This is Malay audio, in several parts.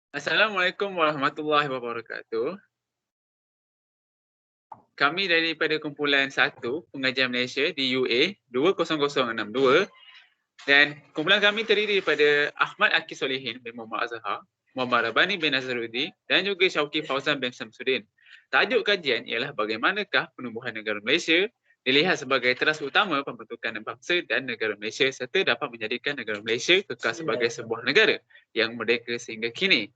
Assalamualaikum warahmatullahi wabarakatuh. Kami daripada kumpulan 1 Pengajian Malaysia di UA 20062 dan kumpulan kami terdiri daripada Ahmad Akif Solihin bin Muhammad Azhar, Muhammad Rabani bin Nazarudin dan juga Syauqi Fauzan bin Samsudin. Tajuk kajian ialah bagaimanakah penubuhan negara Malaysia dilihat sebagai teras utama pembentukan bangsa dan negara Malaysia serta dapat menjadikan negara Malaysia kekal sebagai sebuah negara yang merdeka sehingga kini.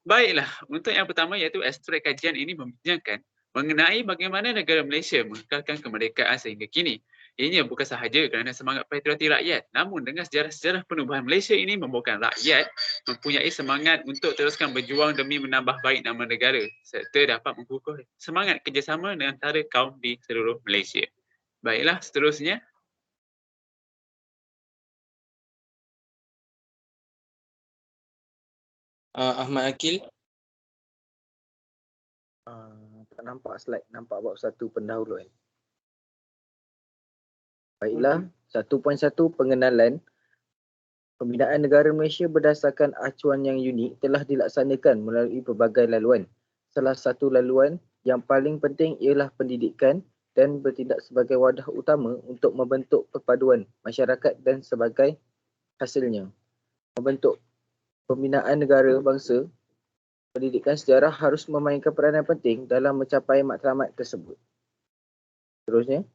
Baiklah, untuk yang pertama iaitu ekstrak kajian ini membincangkan mengenai bagaimana negara Malaysia mengekalkan kemerdekaan sehingga kini. Ianya bukan sahaja kerana semangat patriotik rakyat, namun dengan sejarah-sejarah penubuhan Malaysia ini membuatkan rakyat mempunyai semangat untuk teruskan berjuang demi menambah baik nama negara serta dapat mengukuh semangat kerjasama dengan antara kaum di seluruh Malaysia. Baiklah, seterusnya. Ahmad Akil. Tak nampak slide, nampak bab 1 pendahuluan. Baiklah, 1.1 pengenalan. Pembinaan negara Malaysia berdasarkan acuan yang unik telah dilaksanakan melalui pelbagai laluan. Salah satu laluan yang paling penting ialah pendidikan dan bertindak sebagai wadah utama untuk membentuk perpaduan masyarakat dan sebagai hasilnya. Membentuk pembinaan negara bangsa, pendidikan sejarah harus memainkan peranan penting dalam mencapai matlamat tersebut. Seterusnya.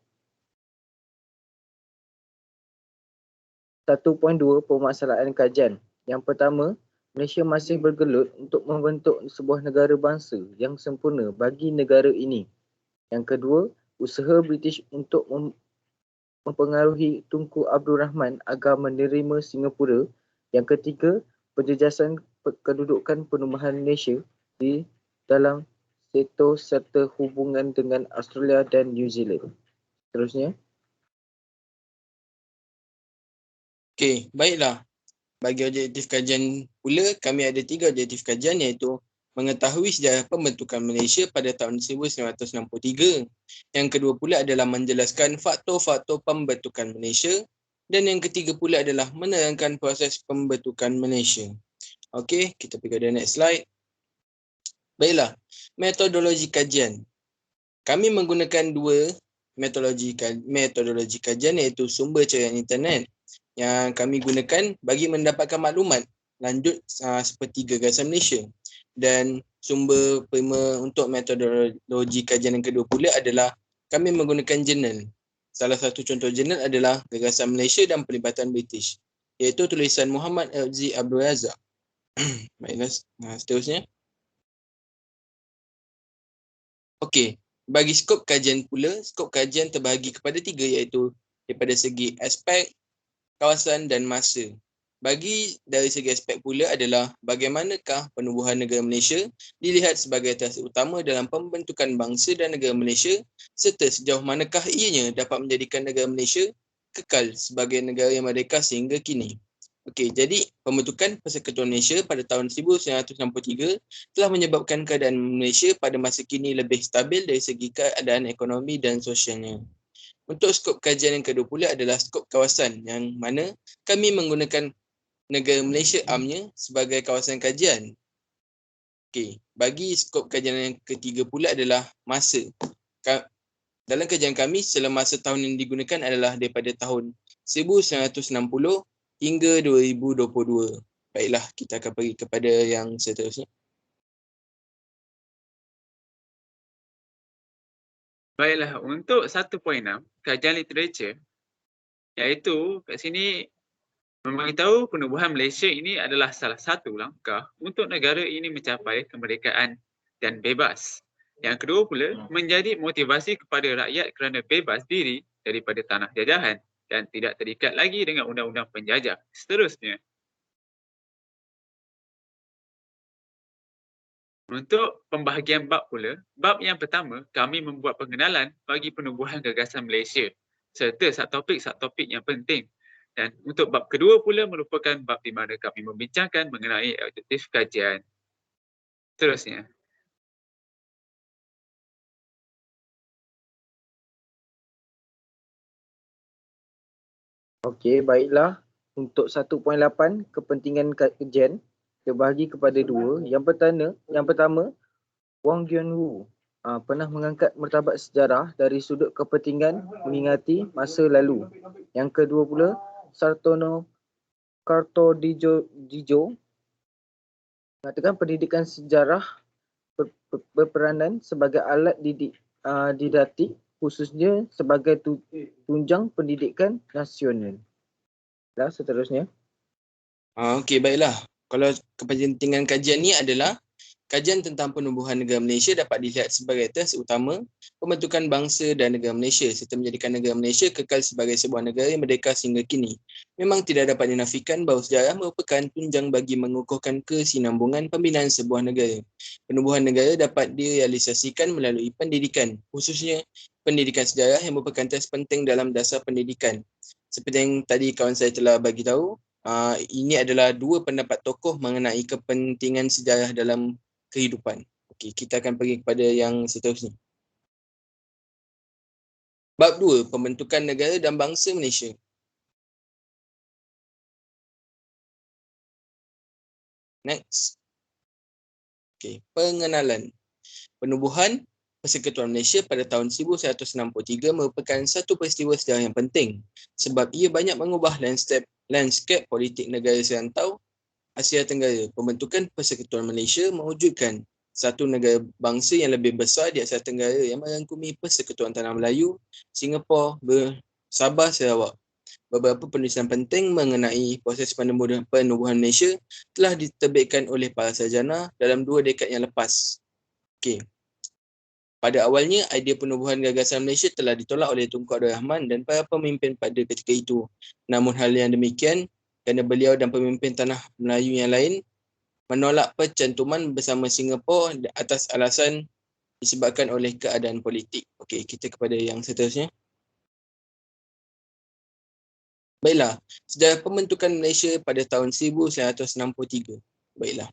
1.2 Permasalahan kajian. Yang pertama, Malaysia masih bergelut untuk membentuk sebuah negara bangsa yang sempurna bagi negara ini. Yang kedua, usaha British untuk mempengaruhi Tunku Abdul Rahman agar menerima Singapura. Yang ketiga, penjejasan kedudukan penubuhan Malaysia di dalam SETO serta hubungan dengan Australia dan New Zealand. Seterusnya. Okey, baiklah. Bagi objektif kajian pula, kami ada 3 objektif kajian iaitu mengetahui sejarah pembentukan Malaysia pada tahun 1963. Yang kedua pula adalah menjelaskan faktor-faktor pembentukan Malaysia. Dan yang ketiga pula adalah menerangkan proses pembentukan Malaysia. Okey, kita pergi ke next slide. Baiklah, metodologi kajian. Kami menggunakan 2 metodologi kajian iaitu sumber carian internet yang kami gunakan bagi mendapatkan maklumat lanjut seperti gagasan Malaysia, dan sumber primer untuk metodologi kajian yang kedua pula adalah kami menggunakan jurnal. Salah satu contoh jurnal adalah Gagasan Malaysia dan Pelibatan British, iaitu tulisan Muhammad Fz Abdul Razak. Baiklah, seterusnya. Okey, bagi skop kajian pula, skop kajian terbahagi kepada 3 iaitu daripada segi aspek, kawasan dan masa. Dari segi aspek pula adalah bagaimanakah penubuhan negara Malaysia dilihat sebagai teras utama dalam pembentukan bangsa dan negara Malaysia serta sejauh manakah ianya dapat menjadikan negara Malaysia kekal sebagai negara yang merdeka sehingga kini. Okey, jadi pembentukan Persekutuan Malaysia pada tahun 1963 telah menyebabkan keadaan Malaysia pada masa kini lebih stabil dari segi keadaan ekonomi dan sosialnya. Untuk skop kajian yang kedua pula adalah skop kawasan, yang mana kami menggunakan negara Malaysia amnya sebagai kawasan kajian. Okey, bagi skop kajian yang ketiga pula adalah masa. Dalam kajian kami, selama masa tahun yang digunakan adalah daripada tahun 1960 hingga 2022. Baiklah, kita akan pergi kepada yang seterusnya. Baiklah, untuk 1.6 kajian literatur, iaitu kat sini memberitahu penubuhan Malaysia ini adalah salah satu langkah untuk negara ini mencapai kemerdekaan dan bebas. Yang kedua pula, menjadi motivasi kepada rakyat kerana bebas diri daripada tanah jajahan dan tidak terikat lagi dengan undang-undang penjajah. Seterusnya. Untuk pembahagian bab pula, bab yang pertama kami membuat pengenalan bagi penubuhan gagasan Malaysia serta subtopik-subtopik yang penting. Dan untuk bab kedua pula merupakan bab di mana kami membincangkan mengenai objektif kajian. Seterusnya. Okey, baiklah. Untuk 1.8 kepentingan kajian. terbahagi kepada dua. Yang pertama, Wang Guanwu pernah mengangkat martabat sejarah dari sudut kepentingan mengingati masa lalu. Yang kedua pula, Sartono Kartodijo mengatakan pendidikan sejarah berperanan sebagai alat didaktik khususnya sebagai tunjang pendidikan nasional. Dan seterusnya. Okey, baiklah. Kalau kepentingan kajian ni adalah kajian tentang penubuhan negara Malaysia dapat dilihat sebagai test utama pembentukan bangsa dan negara Malaysia serta menjadikan negara Malaysia kekal sebagai sebuah negara yang merdeka sehingga kini. Memang tidak dapat dinafikan bahawa sejarah merupakan tunjang bagi mengukuhkan kesinambungan pembinaan sebuah negara. Penubuhan negara dapat direalisasikan melalui pendidikan, khususnya pendidikan sejarah yang merupakan test penting dalam dasar pendidikan. Seperti yang tadi kawan saya telah bagi tahu, ini adalah dua pendapat tokoh mengenai kepentingan sejarah dalam kehidupan. Okey, kita akan pergi kepada yang seterusnya. Bab 2, pembentukan negara dan bangsa Malaysia. Next. Okey, pengenalan. Penubuhan Persekutuan Malaysia pada tahun 1163 merupakan satu peristiwa sejarah yang penting sebab ia banyak mengubah landscape politik negara serantau Asia Tenggara. Pembentukan Persekutuan Malaysia mewujudkan satu negara bangsa yang lebih besar di Asia Tenggara yang merangkumi Persekutuan Tanah Melayu, Singapura, Sabah, Sarawak. Beberapa penulisan penting mengenai proses penubuhan Malaysia telah diterbitkan oleh para sarjana dalam 2 dekad yang lepas. Okey. Pada awalnya, idea penubuhan gagasan Malaysia telah ditolak oleh Tunku Abdul Rahman dan para pemimpin pada ketika itu. Namun hal yang demikian kerana beliau dan pemimpin Tanah Melayu yang lain menolak percantuman bersama Singapura atas alasan disebabkan oleh keadaan politik. Okey, kita kepada yang seterusnya. Baiklah, sejarah pembentukan Malaysia pada tahun 1963. Baiklah.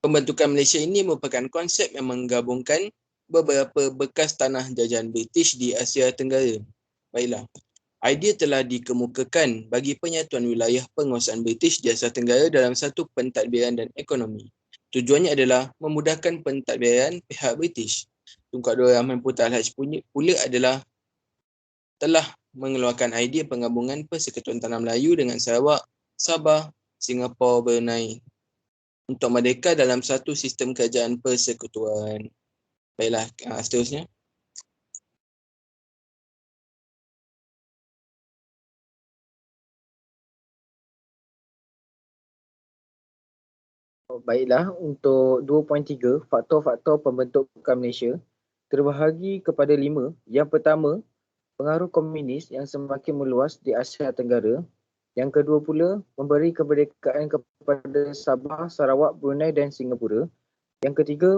Pembentukan Malaysia ini merupakan konsep yang menggabungkan beberapa bekas tanah jajahan British di Asia Tenggara. Baiklah. Idea telah dikemukakan bagi penyatuan wilayah penguasaan British di Asia Tenggara dalam satu pentadbiran dan ekonomi. Tujuannya adalah memudahkan pentadbiran pihak British. Tunku Abdul Rahman Putra Al-Haj pula telah mengeluarkan idea penggabungan Persekutuan Tanah Melayu dengan Sarawak, Sabah, Singapura, Brunei untuk merdeka dalam satu sistem kerajaan persekutuan. Baiklah, seterusnya. Baiklah, untuk 2.3, faktor-faktor pembentukan Malaysia terbahagi kepada 5. Yang pertama, pengaruh komunis yang semakin meluas di Asia Tenggara. Yang kedua pula, memberi kemerdekaan kepada Sabah, Sarawak, Brunei dan Singapura. Yang ketiga,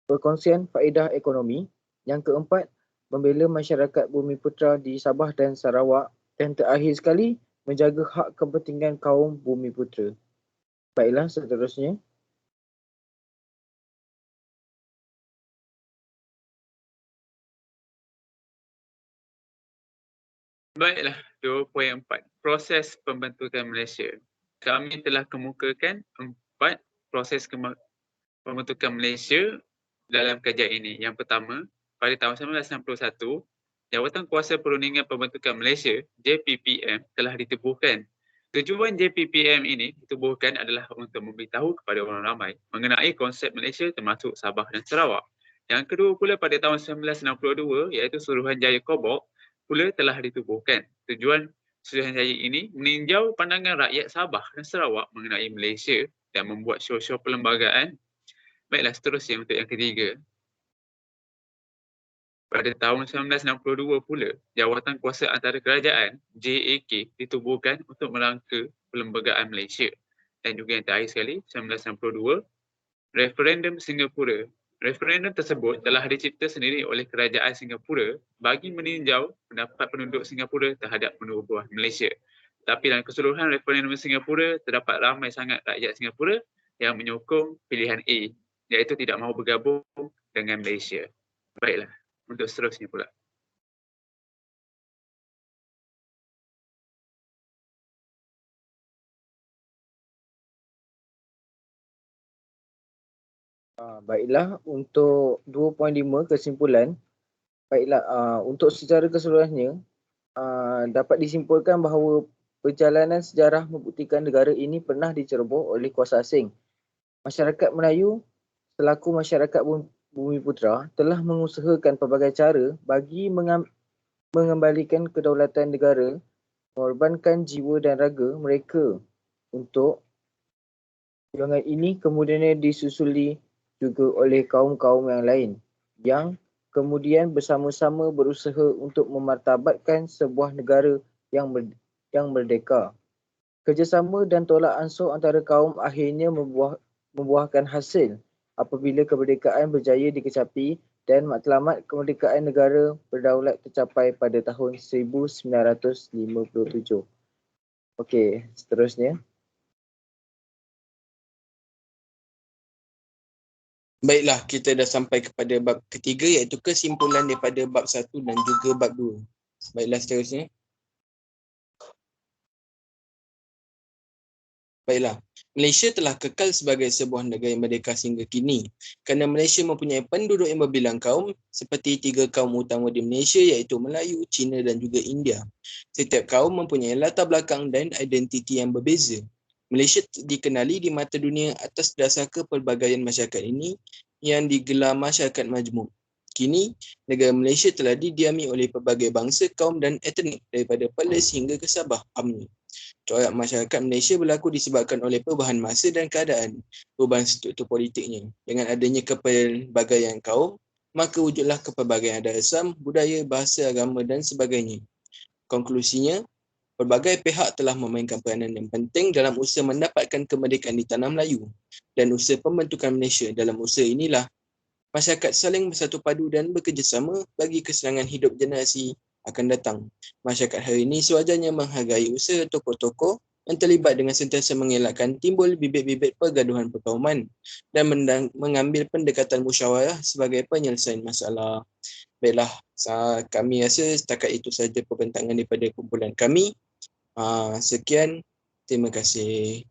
perkongsian faedah ekonomi. Yang keempat, membela masyarakat Bumiputra di Sabah dan Sarawak. Dan terakhir sekali, menjaga hak kepentingan kaum Bumiputra. Baiklah, seterusnya. Baiklah, 2.4. Proses pembentukan Malaysia. Kami telah kemukakan 4 proses pembentukan Malaysia dalam kajian ini. Yang pertama, pada tahun 1961, Jawatan Kuasa Perundingan Pembentukan Malaysia, JPPM, telah ditubuhkan. Tujuan JPPM ini ditubuhkan adalah untuk memberitahu kepada orang ramai mengenai konsep Malaysia termasuk Sabah dan Sarawak. Yang kedua pula pada tahun 1962, iaitu Suruhanjaya Kobok, pula telah ditubuhkan. Tujuan Suruhanjaya ini meninjau pandangan rakyat Sabah dan Sarawak mengenai Malaysia dan membuat show-show perlembagaan. Baiklah, seterusnya untuk yang ketiga. Pada tahun 1962 pula, Jawatan Kuasa Antara Kerajaan JAK ditubuhkan untuk merangka perlembagaan Malaysia. Dan juga yang terakhir sekali, 1962, referendum Singapura. Referendum tersebut telah dicipta sendiri oleh Kerajaan Singapura bagi meninjau pendapat penduduk Singapura terhadap penubuhan Malaysia. Tapi dalam keseluruhan referendum Singapura, terdapat ramai sangat rakyat Singapura yang menyokong pilihan A, iaitu tidak mahu bergabung dengan Malaysia. Baiklah, untuk seterusnya pula. Baiklah, untuk 2.5 kesimpulan. Baiklah, untuk secara keseluruhannya, dapat disimpulkan bahawa perjalanan sejarah membuktikan negara ini pernah diceroboh oleh kuasa asing. Masyarakat Melayu selaku masyarakat Bumiputera telah mengusahakan pelbagai cara bagi mengembalikan kedaulatan negara, mengorbankan jiwa dan raga mereka untuk perjuangan ini kemudiannya disusuli juga oleh kaum-kaum yang lain yang kemudian bersama-sama berusaha untuk memartabatkan sebuah negara yang merdeka. Kerjasama dan tolak ansur antara kaum akhirnya membuahkan hasil apabila kemerdekaan berjaya dikecapi dan matlamat kemerdekaan negara berdaulat tercapai pada tahun 1957. Okey, seterusnya. Baiklah, kita dah sampai kepada bab ketiga iaitu kesimpulan daripada bab 1 dan juga bab 2. Baiklah, seterusnya. Baiklah, Malaysia telah kekal sebagai sebuah negara yang merdeka sehingga kini kerana Malaysia mempunyai penduduk yang berbilang kaum seperti 3 kaum utama di Malaysia iaitu Melayu, Cina dan juga India. Setiap kaum mempunyai latar belakang dan identiti yang berbeza. Malaysia dikenali di mata dunia atas dasar kepelbagaian masyarakat ini yang digelar masyarakat majmuk. Kini, negara Malaysia telah didiami oleh pelbagai bangsa, kaum dan etnik daripada Perlis hingga ke Sabah, Amni. Corak masyarakat Malaysia berlaku disebabkan oleh perubahan masa dan keadaan, perubahan struktur politiknya. Dengan adanya kepelbagaian kaum, maka wujudlah kepelbagaian adat Islam, budaya, bahasa, agama dan sebagainya. Konklusinya, pelbagai pihak telah memainkan peranan yang penting dalam usaha mendapatkan kemerdekaan di tanah Melayu dan usaha pembentukan Malaysia. Dalam usaha inilah, masyarakat saling bersatu padu dan bekerjasama bagi kesenangan hidup generasi akan datang. Masyarakat hari ini sewajarnya menghargai usaha tokoh-tokoh yang terlibat dengan sentiasa mengelakkan timbul bibit-bibit pergaduhan perkauman dan mengambil pendekatan musyawarah sebagai penyelesaian masalah. Baiklah, kami rasa setakat itu sahaja perbincangan daripada kumpulan kami. Sekian, terima kasih.